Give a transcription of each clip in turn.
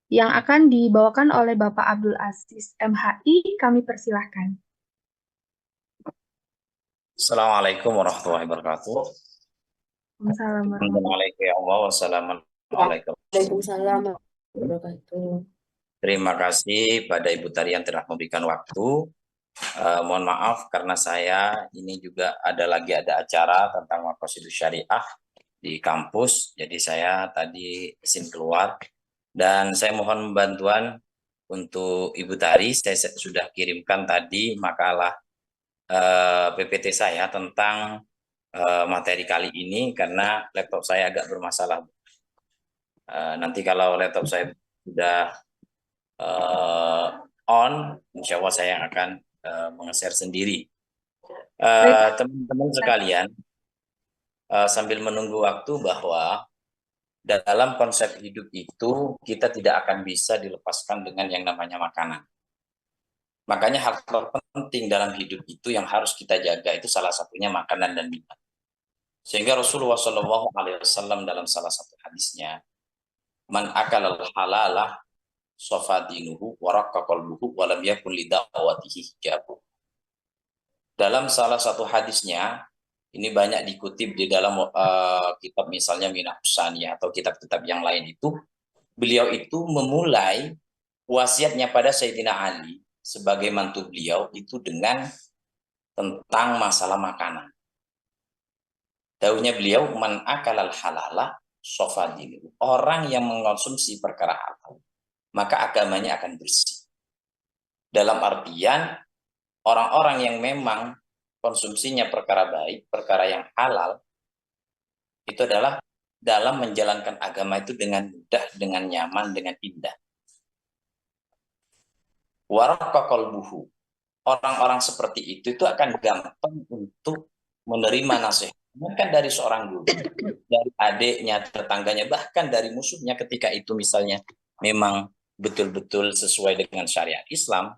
yang akan dibawakan oleh Bapak Abdul Aziz MHI. Kami persilahkan. Assalamualaikum warahmatullahi wabarakatuh. Assalamualaikum warahmatullahi Assalamualaikum ya Allah. Wassalamualaikum. Waalaikumsalam warahmatullahi wabarakatuh. Terima kasih pada Ibu Tari yang telah memberikan waktu. Mohon maaf karena saya ini juga ada acara tentang Maqasidus Syariah di kampus. Jadi saya tadi izin keluar dan saya mohon bantuan untuk Ibu Tari. Saya sudah kirimkan tadi makalah PPT saya tentang materi kali ini karena laptop saya agak bermasalah. Nanti kalau laptop saya sudah on, insya Allah saya akan meng-share sendiri. Teman-teman sekalian, sambil menunggu waktu bahwa dalam konsep hidup itu kita tidak akan bisa dilepaskan dengan yang namanya makanan. Makanya hal terpenting dalam hidup itu yang harus kita jaga itu salah satunya makanan dan minuman. Sehingga Rasulullah SAW dalam salah satu hadisnya, man akalal halalah sofadinuhu waraqqa qalbuhu walam yakun lidawatihi hijabu. Dalam salah satu hadisnya, ini banyak dikutip di dalam kitab misalnya Minah Husaniyah atau kitab-kitab yang lain itu, beliau itu memulai wasiatnya pada Sayyidina Ali sebagai mantu beliau itu dengan tentang masalah makanan. Dauhnya beliau, man akalal halala sofadinuhu. Orang yang mengonsumsi perkara halal, maka agamanya akan bersih. Dalam artian, orang-orang yang memang konsumsinya perkara baik, perkara yang halal, itu adalah dalam menjalankan agama itu dengan mudah, dengan nyaman, dengan indah. Waraqqa qalbuhu. Orang-orang seperti itu akan gampang untuk menerima nasihat. Bahkan dari seorang guru, dari adiknya, tetangganya, bahkan dari musuhnya ketika itu misalnya memang betul-betul sesuai dengan syariat Islam,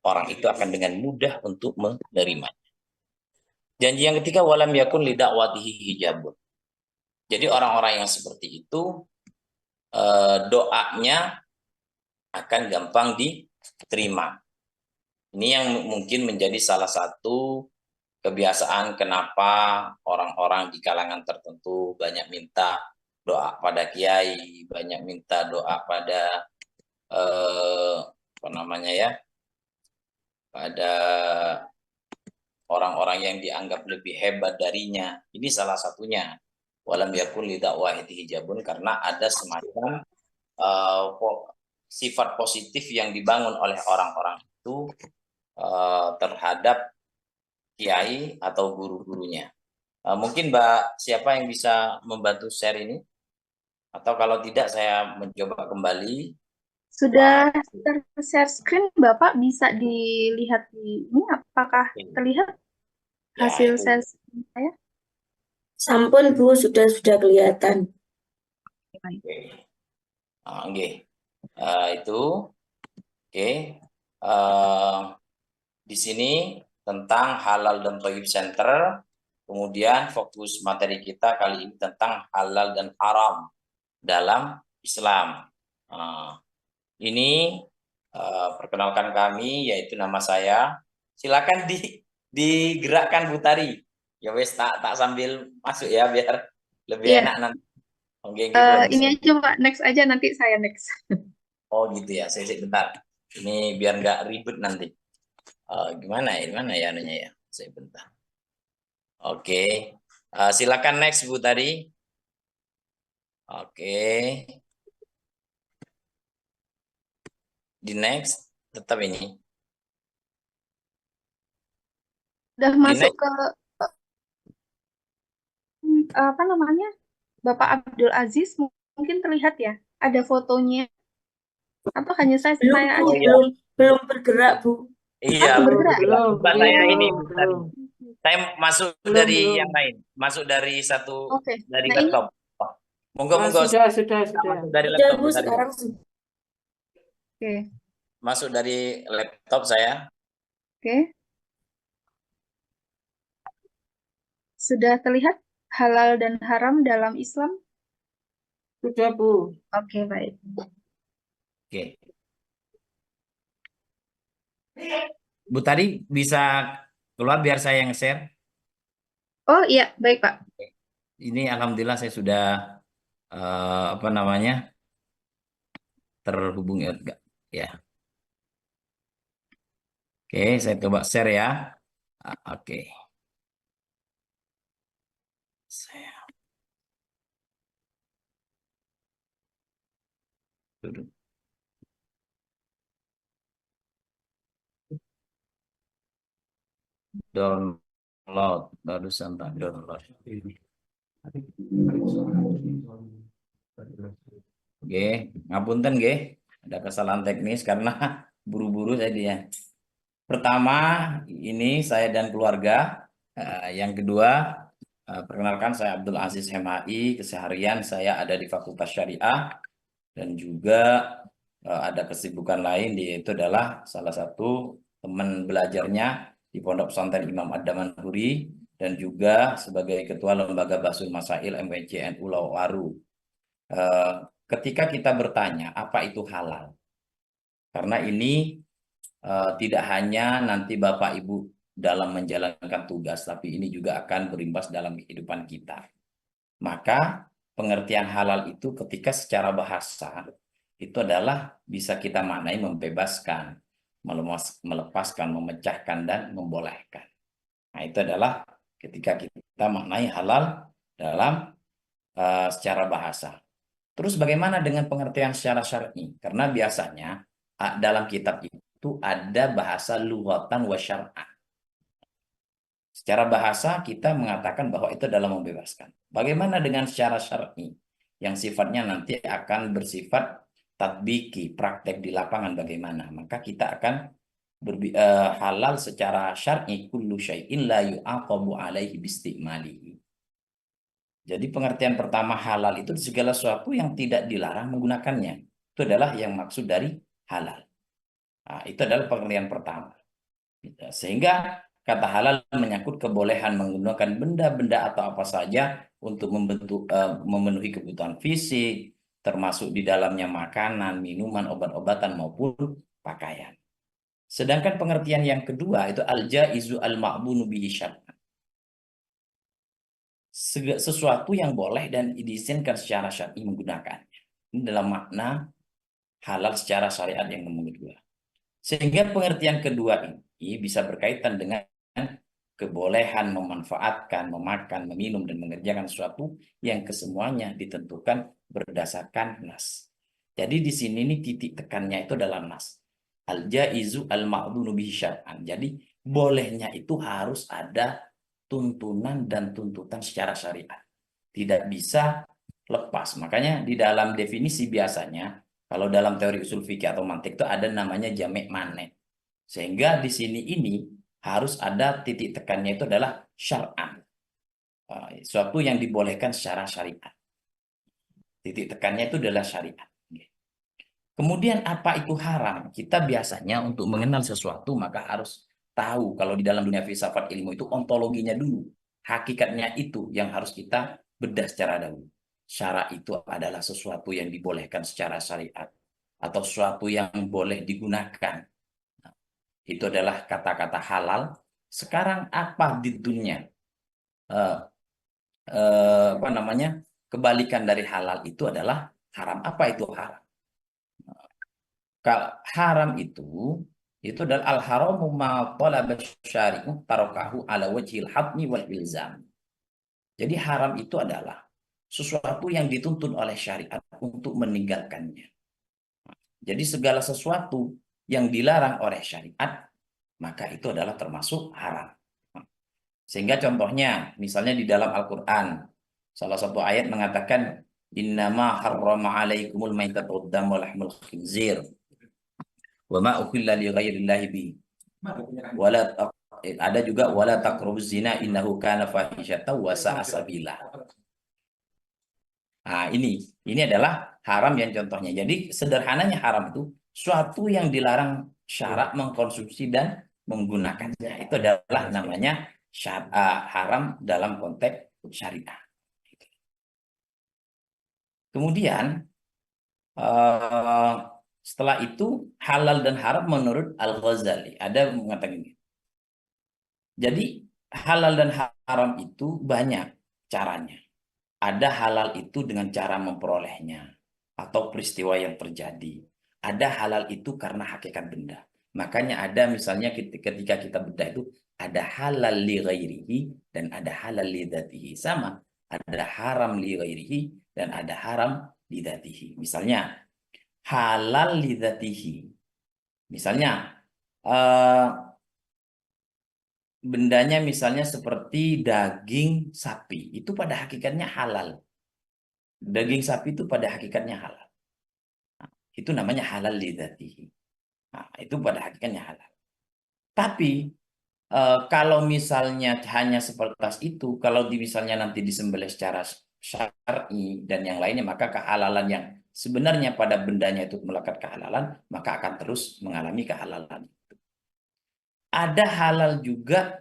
orang itu akan dengan mudah untuk menerima. Janji yang ketiga, walam yakun lidakwatihi hijabun. Jadi orang-orang yang seperti itu doanya akan gampang diterima. Ini yang mungkin menjadi salah satu kebiasaan kenapa orang-orang di kalangan tertentu banyak minta doa pada kiai, banyak minta doa pada apa namanya ya, pada orang-orang yang dianggap lebih hebat darinya. Ini salah satunya. Walam yakun lidakwahiti hijabun, karena ada semacam sifat positif yang dibangun oleh orang-orang itu terhadap kiai atau guru-gurunya. Mungkin Mbak, siapa yang bisa membantu share ini? Atau kalau tidak saya mencoba kembali. Sudah ter-share screen, Bapak bisa dilihat di ini, apakah terlihat Ya, hasil itu. share screen saya? Sampun Bu, sudah kelihatan. Oke. Oke. Itu oke. Di sini tentang halal dan thayyib center. Kemudian fokus materi kita kali ini tentang halal dan haram dalam Islam. Ini perkenalkan kami, yaitu nama saya. Silakan digerakkan Bu Tari. Ya wes, tak sambil masuk ya biar lebih Iya, enak nanti. Oke, ini aja Pak, next aja, nanti saya next. Oh gitu ya, saya bentar. Ini biar nggak ribet nanti. Gimana ya anunya ya? Saya bentar. Oke, silakan next Bu Tari. Oke, di next tetap ini. Udah Di masuk next. ke apa namanya, Bapak Abdul Aziz, mungkin terlihat ya, ada fotonya, atau hanya saya Belum Bu, aja? belum bergerak Bu. Iya, Belum belum bergerak. bergerak. Coba saya ini Belum, Bu Tari. Saya masuk dari yang belum. lain, masuk dari Oke, dari nah ini laptop. Monggo Sudah. masuk dari Sudah laptop Bu, Bu Tari. sekarang sudah. oke, Masuk dari laptop saya. oke, sudah terlihat halal dan haram dalam Islam? Sudah Bu. Oke, baik. Oke. Bu tadi bisa keluar biar saya yang share. Oh iya, baik Pak. Ini alhamdulillah saya sudah apa namanya terhubung ya. Ya. Oke, saya coba share ya. Oke. Saya duduk. Download barusan tak download. Oke, ngapunten nggih. Ada kesalahan teknis karena buru-buru saya dia. Pertama, ini saya dan keluarga. Yang kedua, perkenalkan saya Abdul Aziz MHI. Keseharian saya ada di Fakultas Syariah dan juga ada kesibukan lain yaitu adalah salah satu teman belajarnya di Pondok Pesantren Imam Ad-Damanhuri dan juga sebagai Ketua Lembaga Basul Masail MWC NU Lawaru. Ketika kita bertanya apa itu halal, karena ini tidak hanya nanti Bapak Ibu dalam menjalankan tugas, tapi ini juga akan berimbas dalam kehidupan kita. Maka pengertian halal itu ketika secara bahasa itu adalah bisa kita maknai membebaskan, melepaskan, memecahkan, dan membolehkan. Nah itu adalah ketika kita maknai halal dalam secara bahasa. Terus bagaimana dengan pengertian secara syar'i? Karena biasanya dalam kitab itu ada bahasa lughatan wa syar'an. Secara bahasa kita mengatakan bahwa itu adalah membebaskan. Bagaimana dengan secara syar'i? Yang sifatnya nanti akan bersifat tatbiki, praktek di lapangan bagaimana? Maka kita akan halal secara syar'i kullu syai'in la yu'aqabu alaihi bistimalihi. Jadi pengertian pertama halal itu segala sesuatu yang tidak dilarang menggunakannya. Itu adalah yang maksud dari halal. Nah, itu adalah pengertian pertama. Sehingga kata halal menyangkut kebolehan menggunakan benda-benda atau apa saja untuk memenuhi kebutuhan fisik, termasuk di dalamnya makanan, minuman, obat-obatan maupun pakaian. Sedangkan pengertian yang kedua itu al-jaizu al-ma'bunu bihi syar'an. Sesuatu yang boleh dan diizinkan secara syar'i menggunakannya. Ini dalam makna halal secara syariat yang nomor kedua. Sehingga pengertian kedua ini bisa berkaitan dengan kebolehan memanfaatkan, memakan, meminum, dan mengerjakan sesuatu yang kesemuanya ditentukan berdasarkan nas. Jadi di sini ini titik tekannya itu adalah nas. Al-jaizu al-ma'dunu bihi syar'an. Jadi bolehnya itu harus ada tuntunan dan tuntutan secara syariat. Tidak bisa lepas. Makanya di dalam definisi biasanya, kalau dalam teori usul fikih atau mantik itu ada namanya jamek manek. Sehingga di sini ini harus ada titik tekannya itu adalah syar'an. Suatu yang dibolehkan secara syariat. Titik tekannya itu adalah syariat. Kemudian apa itu haram? Kita biasanya untuk mengenal sesuatu maka harus tahu kalau di dalam dunia filsafat ilmu itu ontologinya dulu. Hakikatnya itu yang harus kita bedah secara dahulu. Syara itu adalah sesuatu yang dibolehkan secara syariat atau sesuatu yang boleh digunakan. Itu adalah kata-kata halal. Sekarang apa di dunia? Apa namanya? Kebalikan dari halal itu adalah haram. Apa itu haram? Kalau haram itu adalah al-haramu ma talaba syari'u tarakahu ala wajhil hatmi wal ilzam. Jadi haram itu adalah sesuatu yang dituntun oleh syariat untuk meninggalkannya. Jadi segala sesuatu yang dilarang oleh syariat maka itu adalah termasuk haram. Sehingga contohnya misalnya di dalam Al-Qur'an salah satu ayat mengatakan innama harrama alaikumul maitatu wad damu wa lahmul khinzir wa ma uhilla li ghairillahi bi wala ada juga wala taqrabuz zina innahu kana fahisyatan wa sa'a sabila. Nah, ini adalah haram yang contohnya. Jadi sederhananya haram itu suatu yang dilarang syarak mengkonsumsi dan menggunakannya. Itu adalah namanya haram dalam konteks syariah. Kemudian Setelah itu halal dan haram menurut Al-Ghazali. Ada mengatakan ini. Jadi halal dan haram itu banyak caranya. Ada halal itu dengan cara memperolehnya atau peristiwa yang terjadi. Ada halal itu karena hakikat benda. Makanya ada misalnya ketika kita bedah itu ada halal li ghairihi dan ada halal li dzatihi. Sama, ada haram li ghairihi dan ada haram li dzatihi. Misalnya halal li dzatihi. Misalnya eh, bendanya misalnya seperti daging sapi, itu pada hakikatnya halal. Daging sapi itu pada hakikatnya halal. Nah, itu namanya halal lidzatihi. Nah, itu pada hakikatnya halal. Tapi kalau misalnya hanya seperti itu, kalau misalnya nanti disembelih secara syar'i dan yang lainnya, maka kehalalan yang sebenarnya pada bendanya itu melekat kehalalan, maka akan terus mengalami kehalalan. Ada halal juga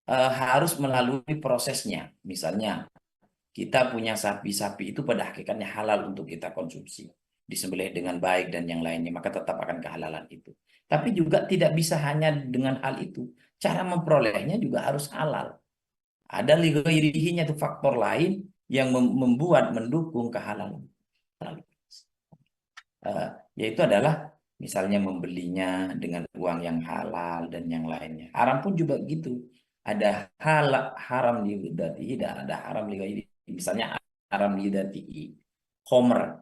harus melalui prosesnya. Misalnya kita punya sapi-sapi itu pada hakikatnya halal untuk kita konsumsi. Disembelih dengan baik dan yang lainnya, maka tetap akan kehalalan itu. Tapi juga tidak bisa hanya dengan hal itu. Cara memperolehnya juga harus halal. Ada lighairihinya itu faktor lain yang membuat, mendukung kehalalan. Yaitu adalah misalnya membelinya dengan uang yang halal dan yang lainnya. Haram pun juga gitu. Ada haram lidatihi dan ada haram lighairihi. Misalnya haram lidatihi, khomer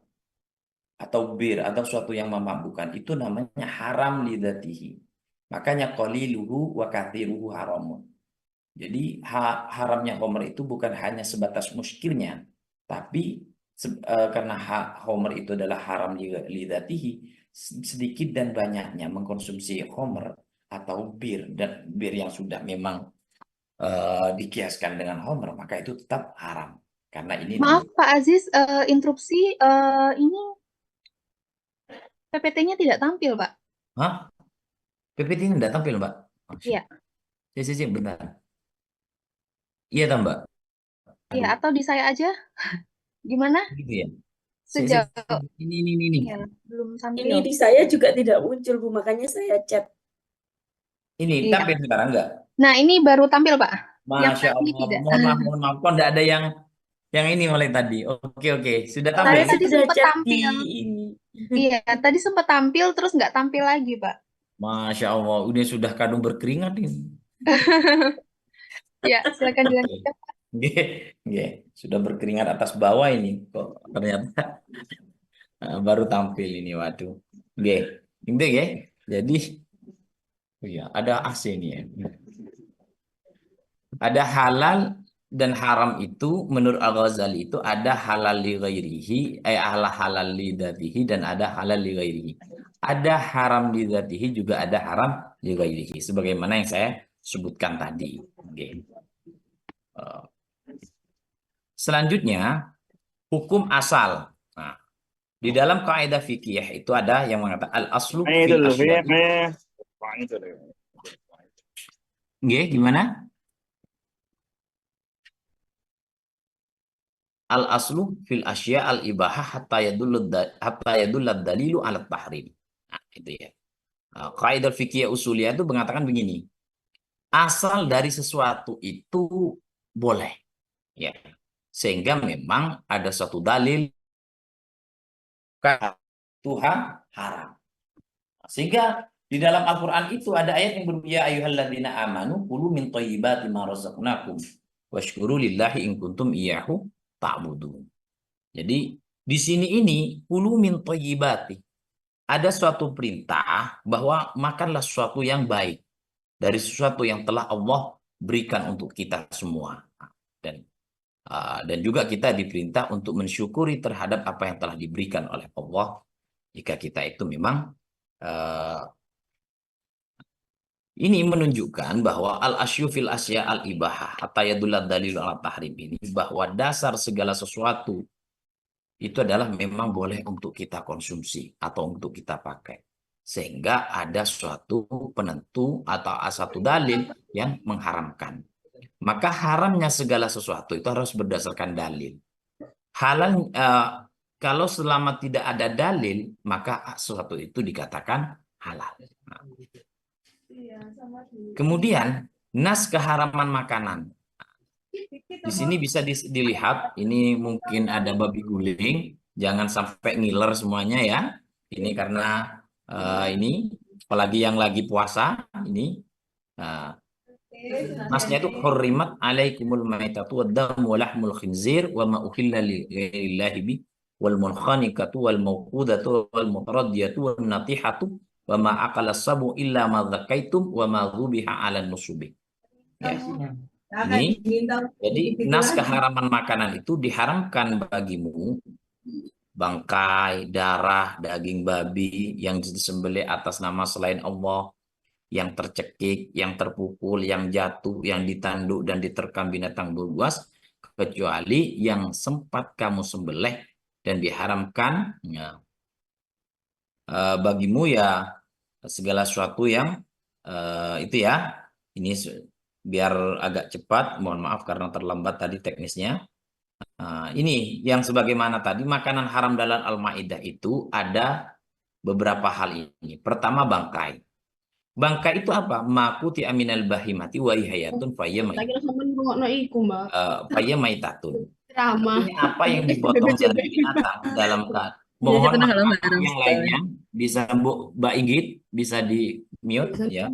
atau bir atau suatu yang memabukkan itu namanya haram lidatihi. Makanya qaliluhu wa kathiruhu haramun. Jadi haramnya khomer itu bukan hanya sebatas muskirnya, tapi karena khomer itu adalah haram lidatihi, sedikit dan banyaknya mengkonsumsi khomer atau bir dan bir yang sudah memang dikiaskan dengan khomer, maka itu tetap haram. Karena ini Maaf Pak Aziz, interupsi, ini PPT-nya tidak tampil Pak. Hah? PPT ini tidak tampil, Mbak? Iya. Sih, benar. Iya, tak, Mbak? Iya, Aduh, atau di saya aja? Gimana? gitu ya. Sejauh Ini. ya, belum tampil. Ini di saya juga tidak muncul, Bu, makanya saya chat. Ini Iya. tampil sekarang enggak? Nah, ini baru tampil Pak. Yang Masya tadi Allah, tidak. mohon maaf, kok enggak ada yang ini mulai tadi. Oke, sudah tampil. Saya Tadi sudah sempat chat di tampil. ini. Iya, tadi sempat tampil terus nggak tampil lagi Pak. Masya Allah, udah sudah kadung berkeringat ini. Ya, silakan dilanjutkan. Oke, sudah berkeringat atas bawah ini kok ternyata baru tampil ini, waduh. Oke, itu ya. Jadi, oh ya, ada AC ini ya. Ada halal dan haram itu menurut Al-Ghazali itu ada halal li ghairihi, halal li dzatihi dan ada halal li ghairihi. Ada haram li dzatihi juga ada haram li ghairihi sebagaimana yang saya sebutkan tadi. Oke. Selanjutnya hukum asal. Nah, di dalam kaidah fikih itu ada yang mengatakan al-aslu fil asya'i. Nggih, gimana? Al-aslu fil asya al-ibahah hatta yadullad dalilu ala tahrim. Nah, itu ya. Kaidah fikih usuliyah itu mengatakan begini. Asal dari sesuatu itu boleh. Ya. Sehingga memang ada suatu dalil Tuhan haram. Sehingga di dalam Al-Quran itu ada ayat yang berbunyi ya ayyuhalladzina amanu kulu min thayyibati ma razaqnakum washkuru lillahi in kuntum iyyahu ta'budun. Jadi di sini ini kulu min thayyibati. Ada suatu perintah bahwa makanlah sesuatu yang baik dari sesuatu yang telah Allah berikan untuk kita semua. Dan juga kita diperintah untuk mensyukuri terhadap apa yang telah diberikan oleh Allah jika kita itu memang ini menunjukkan bahwa al-asyu fil asya al-ibahah atau yadullah dalil ala tahrim ini bahwa dasar segala sesuatu itu adalah memang boleh untuk kita konsumsi atau untuk kita pakai. Sehingga ada suatu penentu atau satu dalil yang mengharamkan. Maka haramnya segala sesuatu itu harus berdasarkan dalil. kalau selama tidak ada dalil, maka sesuatu itu dikatakan halal. Nah, kemudian nas keharaman makanan. Di sini bisa dilihat, ini mungkin ada babi guling, jangan sampai ngiler semuanya ya. Ini karena ini apalagi yang lagi puasa ini. Nasnya itu hurrimat alaikumul maitatu wad-damu wa lahmul khinzir wa ma uhilla li ghairillahi bi wal munkhaniqatu wal mawqudatu wal mutaraddiyatu wan natihatu wa ma aqala sabu illa ma dzakaitum wa ma dzubiha 'ala nusubi. Ya. Ini jadi nas keharaman makanan itu diharamkan bagimu bangkai, darah, daging babi yang disembelih atas nama selain Allah, yang tercekik, yang terpukul, yang jatuh, yang ditanduk dan diterkam binatang buas, kecuali yang sempat kamu sembelih dan diharamkan ya, bagimu ya segala sesuatu yang itu ya. Ini biar agak cepat, mohon maaf karena terlambat tadi teknisnya. Ini yang sebagaimana tadi makanan haram dalam Al-Maidah itu ada beberapa hal ini. Pertama bangkai. Bangkai itu apa? Makuti aminal bahimati wa ihayatun fayya maitatun. Artinya apa yang dipotong dari binatang dalam mohon maaf yang lainnya bisa Mbak Inggit bisa di mute ya.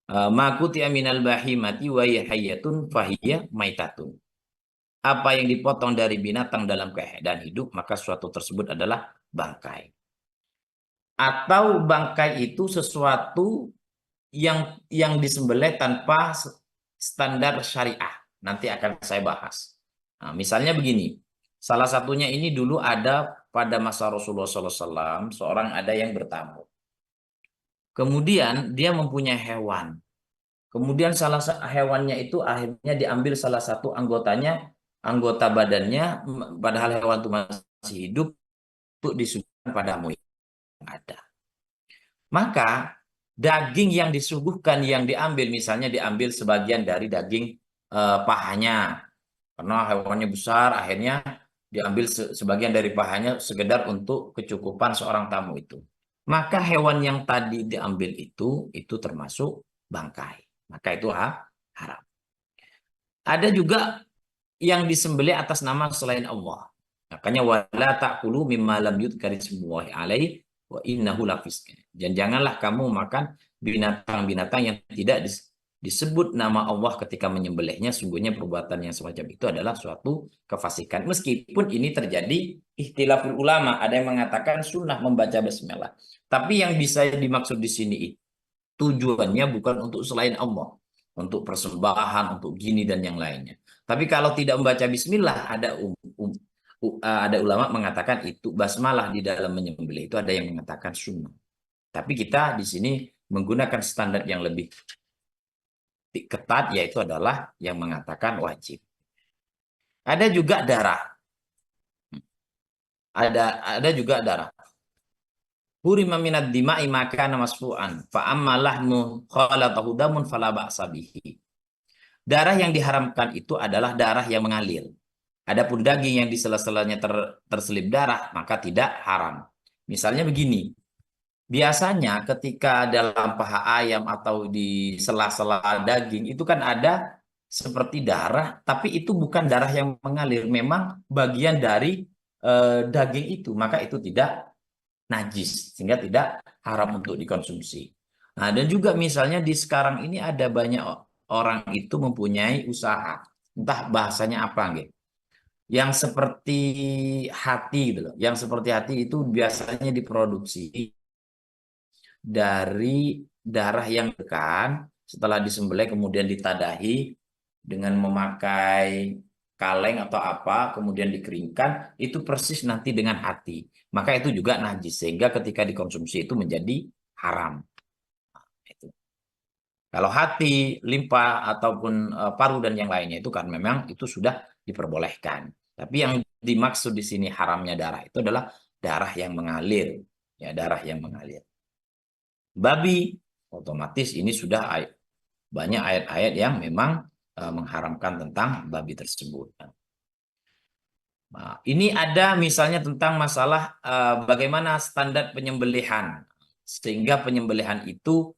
Makuti aminal bahimati wa ihayatun fayya maitatun. Apa yang dipotong dari binatang dalam keadaan hidup maka suatu tersebut adalah bangkai. Atau bangkai itu sesuatu yang disembelih tanpa standar syariah. Nanti akan saya bahas. Nah, misalnya begini, salah satunya ini dulu ada pada masa Rasulullah SAW, seorang ada yang bertamu. Kemudian dia mempunyai hewan. Kemudian salah hewannya itu akhirnya diambil salah satu anggota badannya, padahal hewan itu masih hidup, untuk disuguhkan padamu yang ada. Maka daging yang disuguhkan yang diambil, misalnya diambil sebagian dari daging pahanya, karena hewannya besar, akhirnya diambil sebagian dari pahanya sekedar untuk kecukupan seorang tamu itu. Maka hewan yang tadi diambil itu termasuk bangkai. Maka itu haram. Ada juga yang disembelih atas nama selain Allah. Makanya wala ta'kulu mimma lam yudhkarismullahi alaihi wa innahu lafisq. Dan janganlah kamu makan binatang-binatang yang tidak disebut nama Allah ketika menyembelihnya, sungguhnya perbuatan yang semacam itu adalah suatu kefasikan. Meskipun ini terjadi ikhtilaful ulama, ada yang mengatakan sunnah membaca bismillah. Tapi yang bisa dimaksud di sini tujuannya bukan untuk selain Allah, untuk persembahan, untuk gini dan yang lainnya. Tapi kalau tidak membaca bismillah, ada ulama mengatakan itu basmalah di dalam menyembelih itu ada yang mengatakan sunnah. Tapi kita di sini menggunakan standar yang lebih ketat, yaitu adalah yang mengatakan wajib. Ada juga darah. Ada juga darah. Hurima minad dima'i maka masfu'an fa amma lahmu khalatahu damun fala ba'sa bihi. Darah yang diharamkan itu adalah darah yang mengalir. Adapun daging yang di sela-selanya terselip darah maka tidak haram. Misalnya begini, biasanya ketika dalam paha ayam atau di sela-sela daging itu kan ada seperti darah, tapi itu bukan darah yang mengalir, memang bagian dari daging itu, maka itu tidak najis sehingga tidak haram untuk dikonsumsi. Nah, dan juga misalnya di sekarang ini ada banyak orang itu mempunyai usaha, entah bahasanya apa gitu, yang seperti hati gitu loh. Yang seperti hati itu biasanya diproduksi dari darah yang dekan, setelah disembelih kemudian ditadahi dengan memakai kaleng atau apa, kemudian dikeringkan, itu persis nanti dengan hati. Maka itu juga najis, sehingga ketika dikonsumsi itu menjadi haram. Itu. Kalau hati, limpa, ataupun paru dan yang lainnya itu kan memang itu sudah diperbolehkan. Tapi yang dimaksud di sini haramnya darah itu adalah darah yang mengalir. Ya, darah yang mengalir. Babi, otomatis ini sudah banyak ayat-ayat yang memang mengharamkan tentang babi tersebut. Nah, ini ada misalnya tentang masalah bagaimana standar penyembelihan sehingga penyembelihan itu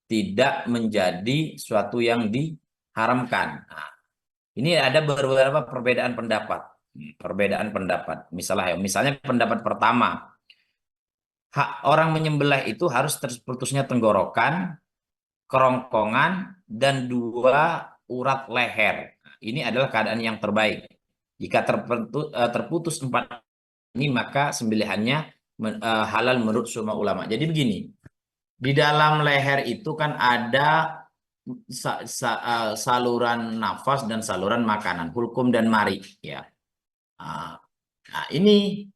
tidak menjadi suatu yang diharamkan. Nah, ini ada beberapa perbedaan pendapat. Perbedaan pendapat. Misalnya pendapat pertama, hak orang menyembelih itu harus terputusnya tenggorokan, kerongkongan, dan dua urat leher. Ini adalah keadaan yang terbaik. Jika terputus empat ini, maka sembelihannya halal menurut semua ulama. Jadi begini, di dalam leher itu kan ada saluran nafas dan saluran makanan, hulkum dan mari, ya. Nah, ini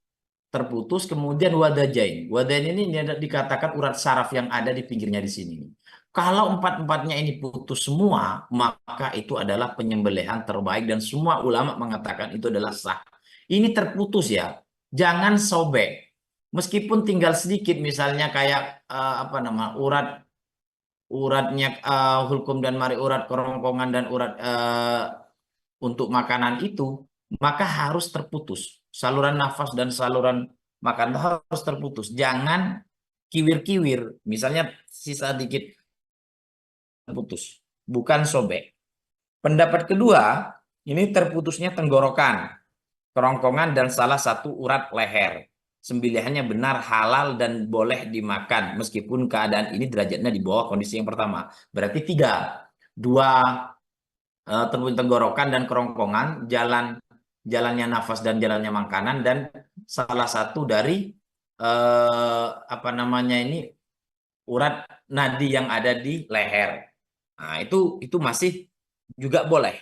terputus, kemudian wadajain. Wadajain ini dikatakan urat saraf yang ada di pinggirnya di sini. Kalau empat-empatnya ini putus semua, maka itu adalah penyembelihan terbaik dan semua ulama mengatakan itu adalah sah. Ini terputus ya, jangan sobek. Meskipun tinggal sedikit, misalnya kayak uratnya hulkum dan mari, urat kerongkongan dan urat untuk makanan itu, maka harus terputus. Saluran nafas dan saluran makan harus terputus. Jangan kiwir-kiwir, misalnya sisa dikit terputus, bukan sobek. Pendapat kedua, ini terputusnya tenggorokan, kerongkongan, dan salah satu urat leher. Sembelihannya benar, halal, dan boleh dimakan. Meskipun keadaan ini derajatnya di bawah kondisi yang pertama. Berarti tiga. Dua tenggorokan dan kerongkongan, jalannya nafas dan jalannya makanan, dan salah satu dari urat nadi yang ada di leher. Nah, itu masih juga boleh.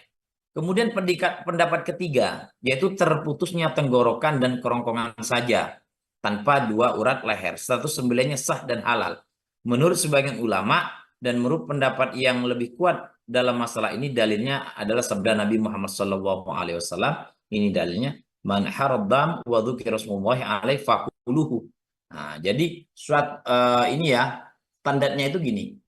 Kemudian pendapat ketiga, yaitu terputusnya tenggorokan dan kerongkongan saja, tanpa dua urat leher. Status sembelihnya sah dan halal. Menurut sebagian ulama, dan menurut pendapat yang lebih kuat dalam masalah ini, dalilnya adalah sabda Nabi Muhammad SAW. Ini dalilnya, man haradam wa dzukira rasulullahi alaihi faquluhu. Nah, jadi ini ya, standarnya itu gini.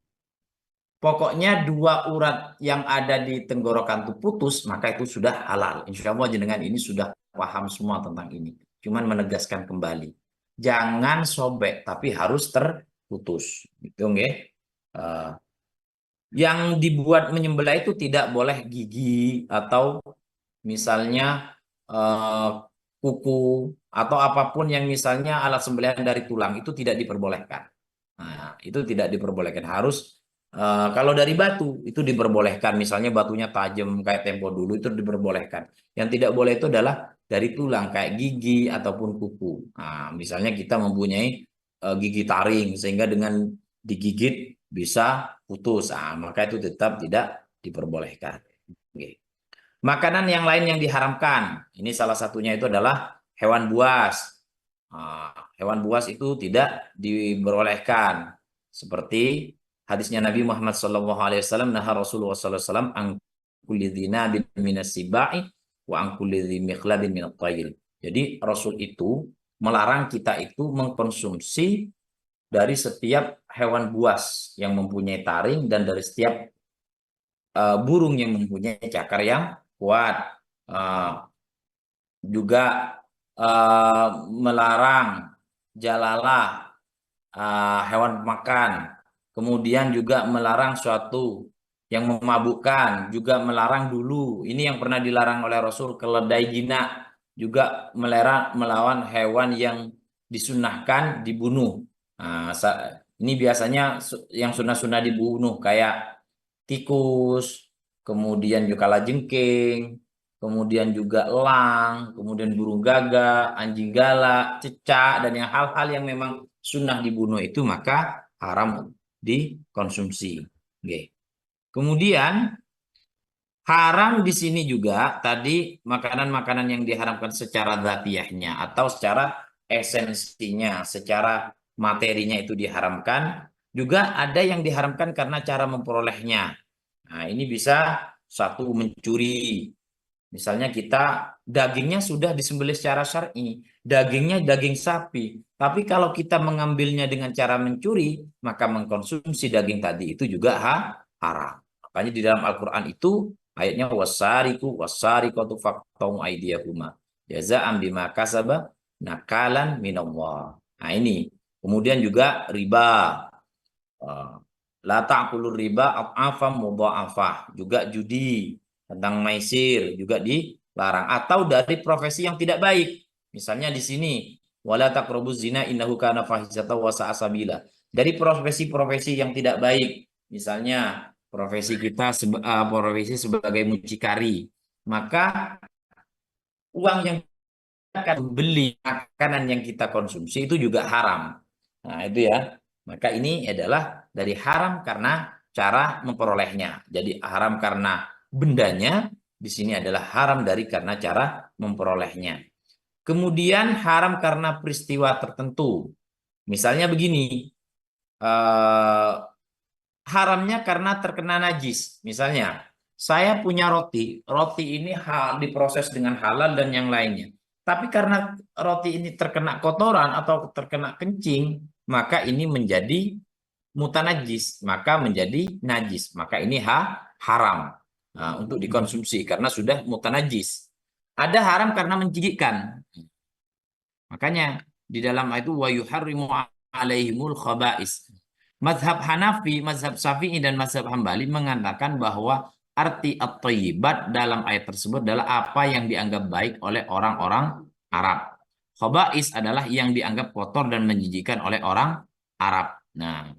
Pokoknya dua urat yang ada di tenggorokan itu putus, maka itu sudah halal. Insya Allah jenengan ini sudah paham semua tentang ini. Cuman menegaskan kembali. Jangan sobek, tapi harus terputus. Gitu, nggih. Yang dibuat menyembelih itu tidak boleh gigi atau misalnya kuku atau apapun yang misalnya alat sembelihan dari tulang, itu tidak diperbolehkan. Nah, itu tidak diperbolehkan. Harus kalau dari batu itu diperbolehkan, misalnya batunya tajam kayak tempo dulu, itu diperbolehkan. Yang tidak boleh itu adalah dari tulang kayak gigi ataupun kuku. Nah, misalnya kita mempunyai gigi taring sehingga dengan digigit bisa putus, maka itu tetap tidak diperbolehkan. Oke. Makanan yang lain yang diharamkan, ini salah satunya itu adalah hewan buas. Hewan buas itu tidak diperbolehkan, seperti hadisnya Nabi Muhammad SAW, nah Rasulullah SAW an kulli dzinabin minas sibai wa an kulli dzi mikhladin minat tayr. Jadi Rasul itu melarang kita itu mengkonsumsi dari setiap hewan buas yang mempunyai taring dan dari setiap burung yang mempunyai cakar yang kuat. Juga melarang jalalah, hewan pemakan. Kemudian juga melarang suatu yang memabukkan, juga melarang dulu. Ini yang pernah dilarang oleh Rasul, keledai jinak, juga melawan hewan yang disunahkan dibunuh. Nah, ini biasanya yang sunah-sunah dibunuh kayak tikus, kemudian juga kalajengking, kemudian juga elang, kemudian burung gagak, anjing galak, cecak, dan yang hal-hal yang memang sunnah dibunuh itu maka haram dikonsumsi. Oke. Kemudian haram di sini juga tadi makanan-makanan yang diharamkan secara dzatiyahnya atau secara esensinya, secara materinya itu diharamkan. Juga ada yang diharamkan karena cara memperolehnya. Nah, ini bisa satu mencuri. Misalnya kita dagingnya sudah disembelih secara syar'i, dagingnya daging sapi. Tapi kalau kita mengambilnya dengan cara mencuri, maka mengkonsumsi daging tadi itu juga haram. Makanya di dalam Al-Quran itu ayatnya wasariku wasariqatu faqta'u aydiyahuma. Jaza'an bima kasaba nakalan minallah. Nah, ini. Kemudian juga riba. La ta'kulur riba ad'afan mudha'afah. Juga judi, tentang maisir juga dilarang, atau dari profesi yang tidak baik. Misalnya di sini, wala taqrabuz zina innahu kana fahisatan wa sa'a sabila. Dari profesi-profesi yang tidak baik, misalnya profesi kita profesi sebagai mucikari, maka uang yang akan beli makanan yang kita konsumsi itu juga haram. Nah, itu ya. Maka ini adalah dari haram karena cara memperolehnya. Jadi haram karena bendanya, di sini adalah haram dari karena cara memperolehnya. Kemudian haram karena peristiwa tertentu. Misalnya begini, haramnya karena terkena najis. Misalnya, saya punya roti, roti ini diproses dengan halal dan yang lainnya. Tapi karena roti ini terkena kotoran atau terkena kencing, maka ini menjadi mutanajis, maka menjadi najis. Maka ini haram untuk dikonsumsi karena sudah mutanajis. Ada haram karena menjijikkan. Makanya di dalam itu wa yuharrimu alaihimul khaba'is. Mazhab Hanafi, mazhab Syafi'i dan mazhab Hambali mengatakan bahwa arti at-thayyibat dalam ayat tersebut adalah apa yang dianggap baik oleh orang-orang Arab. Khaba'is adalah yang dianggap kotor dan menjijikan oleh orang Arab. Nah,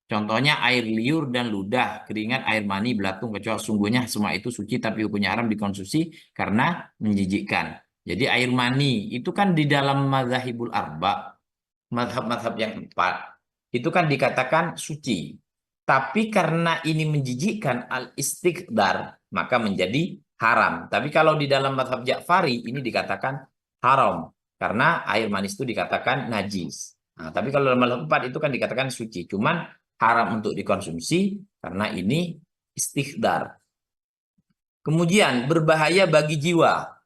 contohnya air liur dan ludah, keringat, air mani, belatung, kecoa. Sungguhnya semua itu suci tapi hukumnya haram dikonsumsi karena menjijikkan. Jadi air mani itu kan di dalam mazhabul arba, mazhab-mazhab yang empat, itu kan dikatakan suci. Tapi karena ini menjijikkan al-istiqdar, maka menjadi haram. Tapi kalau di dalam mazhab Ja'fari ini dikatakan haram karena air manis itu dikatakan najis. Nah, tapi kalau dalam mazhab empat itu kan dikatakan suci. Cuman haram untuk dikonsumsi karena ini istiqdar. Kemudian berbahaya bagi jiwa.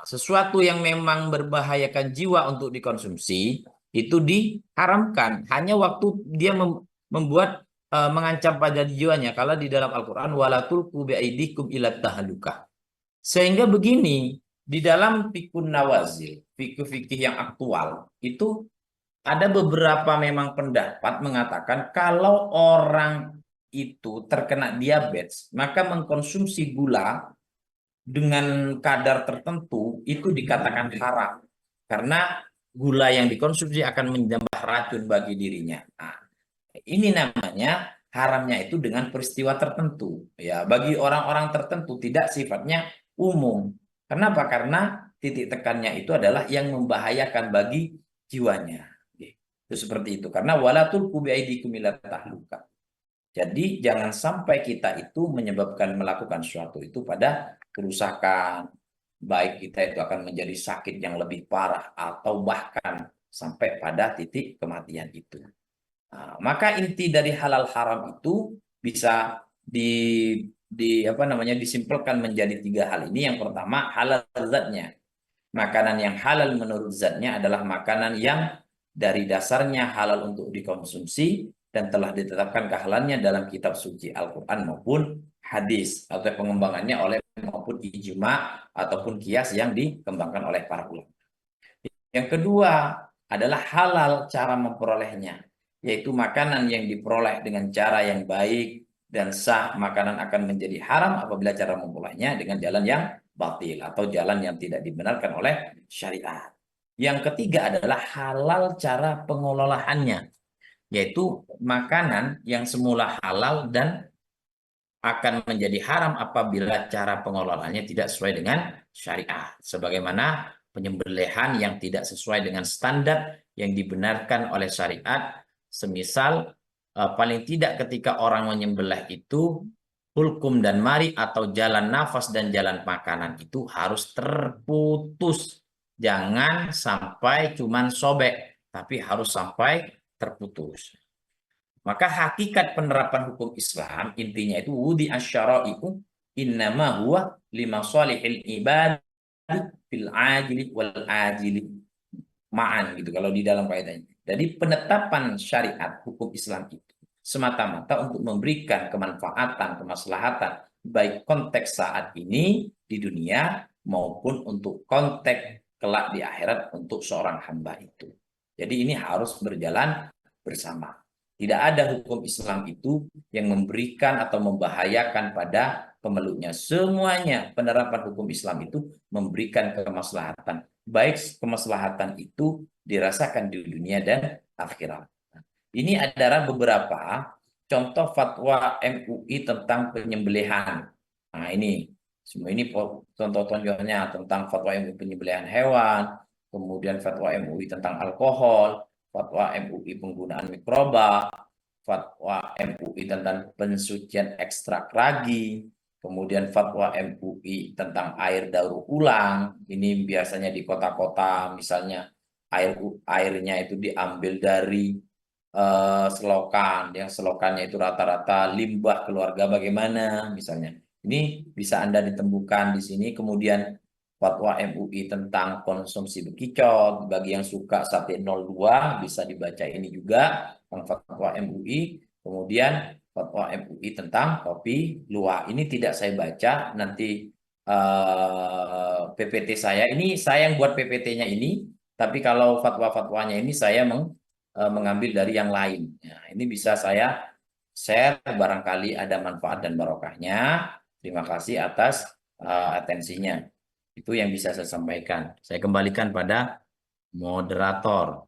Sesuatu yang memang berbahayakan jiwa untuk dikonsumsi itu diharamkan hanya waktu dia membuat mengancam pada jiwanya. Kalau di dalam Al-Qur'an wala tulqu biaidikum ila tahlukah. Sehingga begini, di dalam fikun nawazil, fikih-fikih yang aktual itu ada beberapa memang pendapat mengatakan kalau orang itu terkena diabetes, maka mengkonsumsi gula dengan kadar tertentu itu dikatakan haram karena gula yang dikonsumsi akan menambah racun bagi dirinya. Nah, ini namanya haramnya itu dengan peristiwa tertentu. Ya, bagi orang-orang tertentu tidak sifatnya umum. Kenapa? Karena titik tekannya itu adalah yang membahayakan bagi jiwanya. Itu seperti itu. Karena walatul kubiaidikum ila tahluka. Jadi jangan sampai kita itu menyebabkan melakukan sesuatu itu pada kerusakan, baik kita itu akan menjadi sakit yang lebih parah atau bahkan sampai pada titik kematian itu. Nah, maka inti dari halal haram itu bisa disimpulkan menjadi tiga hal ini. Yang pertama, halal zatnya. Makanan yang halal menurut zatnya adalah makanan yang dari dasarnya halal untuk dikonsumsi dan telah ditetapkan kehalalnya dalam kitab suci Al-Quran maupun hadis, atau pengembangannya oleh maupun ijma ataupun kias yang dikembangkan oleh para ulama. Yang kedua adalah halal cara memperolehnya, yaitu makanan yang diperoleh dengan cara yang baik dan sah. Makanan akan menjadi haram apabila cara memperolehnya dengan jalan yang batil atau jalan yang tidak dibenarkan oleh syariat. Yang ketiga adalah halal cara pengelolaannya, yaitu makanan yang semula halal dan akan menjadi haram apabila cara pengelolaannya tidak sesuai dengan syariat. Sebagaimana penyembelihan yang tidak sesuai dengan standar yang dibenarkan oleh syariat. Semisal paling tidak ketika orang menyembelih itu hulkum dan mari atau jalan nafas dan jalan makanan itu harus terputus. Jangan sampai cuman sobek, tapi harus sampai terputus. Maka hakikat penerapan hukum Islam intinya itu wudi asyara'i'u innama huwa lima salihil ibad fil ajili wal ajili ma'an gitu kalau di dalam kaidahnya. Jadi penetapan syariat hukum Islam itu semata-mata untuk memberikan kemanfaatan, kemaslahatan baik konteks saat ini di dunia maupun untuk konteks kelak di akhirat untuk seorang hamba itu. Jadi ini harus berjalan bersama. Tidak ada hukum Islam itu yang memberikan atau membahayakan pada pemeluknya. Semuanya penerapan hukum Islam itu memberikan kemaslahatan. Baik kemaslahatan itu dirasakan di dunia dan akhirat. Ini adalah beberapa contoh fatwa MUI tentang penyembelihan. Nah ini, semua ini contoh-contohnya tentang fatwa MUI penyembelihan hewan, kemudian fatwa MUI tentang alkohol, fatwa MUI penggunaan mikroba, fatwa MUI tentang pensucian ekstrak ragi, kemudian fatwa MUI tentang air daur ulang. Ini biasanya di kota-kota, misalnya airnya itu diambil dari selokan, yang selokannya itu rata-rata limbah keluarga bagaimana, misalnya. Ini bisa Anda ditemukan di sini. Kemudian fatwa MUI tentang konsumsi bekicot, bagi yang suka sate 02 bisa dibaca ini juga tentang fatwa MUI. Kemudian fatwa MUI tentang kopi luwak. Ini tidak saya baca, nanti PPT saya ini, saya yang buat PPT-nya ini, tapi kalau fatwa-fatwanya ini saya mengambil dari yang lain. Nah, ini bisa saya share, barangkali ada manfaat dan barokahnya. Terima kasih atas atensinya. Itu yang bisa saya sampaikan. Saya kembalikan pada moderator.